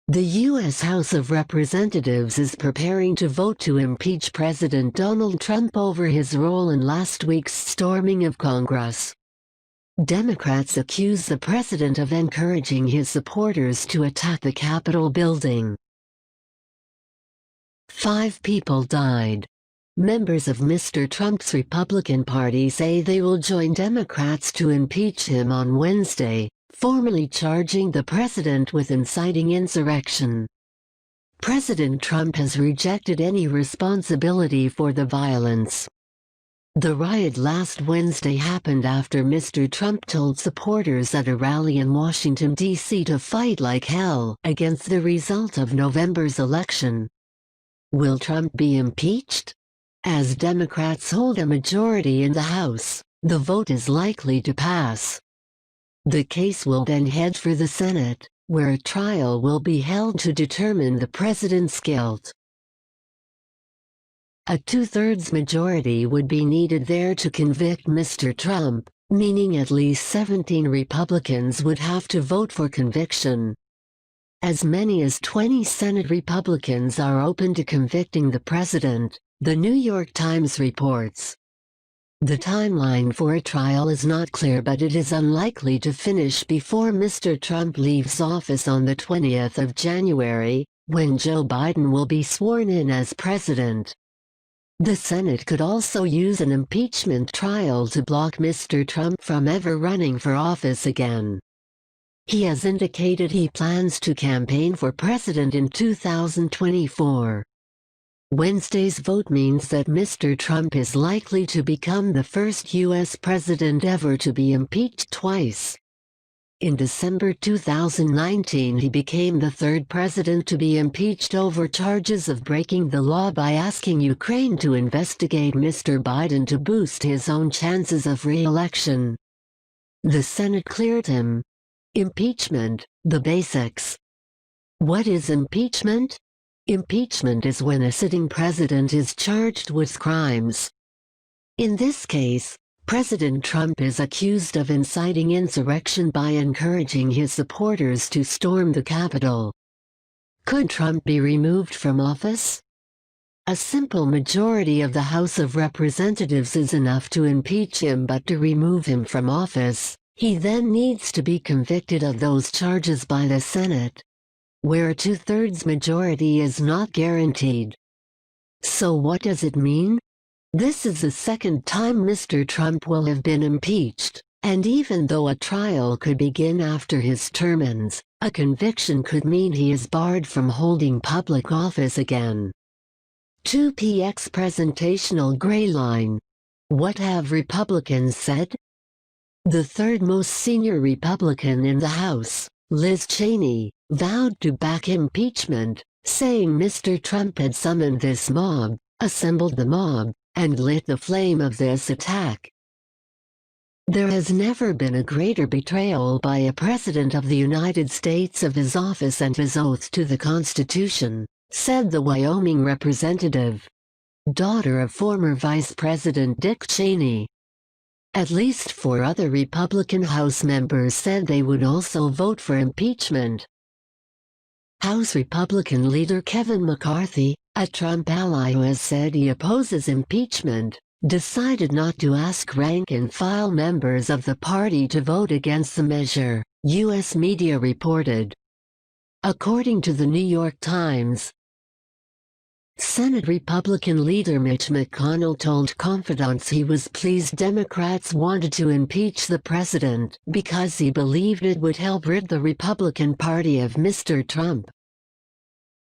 The U.S. House of Representatives is preparing to vote to impeach President Donald Trump over his role in last week's storming of Congress. Democrats accuse the president of encouraging his supporters to attack the Capitol building. 5 people died. Members of Mr. Trump's Republican Party say they will join Democrats to impeach him on Wednesday, formally charging the president with inciting insurrection. President Trump has rejected any responsibility for the violence. The riot last Wednesday happened after Mr. Trump told supporters at a rally in Washington, D.C. to fight like hell against the result of November's election. Will Trump be impeached? As Democrats hold a majority in the House, the vote is likely to pass. The case will then head for the Senate, where a trial will be held to determine the president's guilt. A 2/3 majority would be needed there to convict Mr. Trump, meaning at least 17 Republicans would have to vote for conviction. As many as 20 Senate Republicans are open to convicting the president, the New York Times reports. The timeline for a trial is not clear, but it is unlikely to finish before Mr. Trump leaves office on the 20th of January, when Joe Biden will be sworn in as president. The Senate could also use an impeachment trial to block Mr. Trump from ever running for office again. He has indicated he plans to campaign for president in 2024. Wednesday's vote means that Mr. Trump is likely to become the first U.S. president ever to be impeached twice. In December 2019, he became the 3rd president to be impeached over charges of breaking the law by asking Ukraine to investigate Mr. Biden to boost his own chances of re-election. The Senate cleared him. Impeachment, the basics. What is impeachment? Impeachment is when a sitting president is charged with crimes. In this case, President Trump is accused of inciting insurrection by encouraging his supporters to storm the Capitol. Could Trump be removed from office? A simple majority of the House of Representatives is enough to impeach him, but to remove him from office, he then needs to be convicted of those charges by the Senate, where a 2/3 majority is not guaranteed. So what does it mean? This is the second time Mr. Trump will have been impeached, and even though a trial could begin after his term ends, a conviction could mean he is barred from holding public office again. 2px Presentational Gray Line. What have Republicans said? The third most senior Republican in the House, Liz Cheney, vowed to back impeachment, saying Mr. Trump had summoned this mob, assembled the mob, and lit the flame of this attack. There has never been a greater betrayal by a president of the United States of his office and his oath to the Constitution, said the Wyoming representative, daughter of former Vice President Dick Cheney. At least 4 other Republican House members said they would also vote for impeachment. House Republican leader Kevin McCarthy, a Trump ally who has said he opposes impeachment, decided not to ask rank-and-file members of the party to vote against the measure, U.S. media reported. According to the New York Times, Senate Republican leader Mitch McConnell told confidants he was pleased Democrats wanted to impeach the president because he believed it would help rid the Republican Party of Mr. Trump.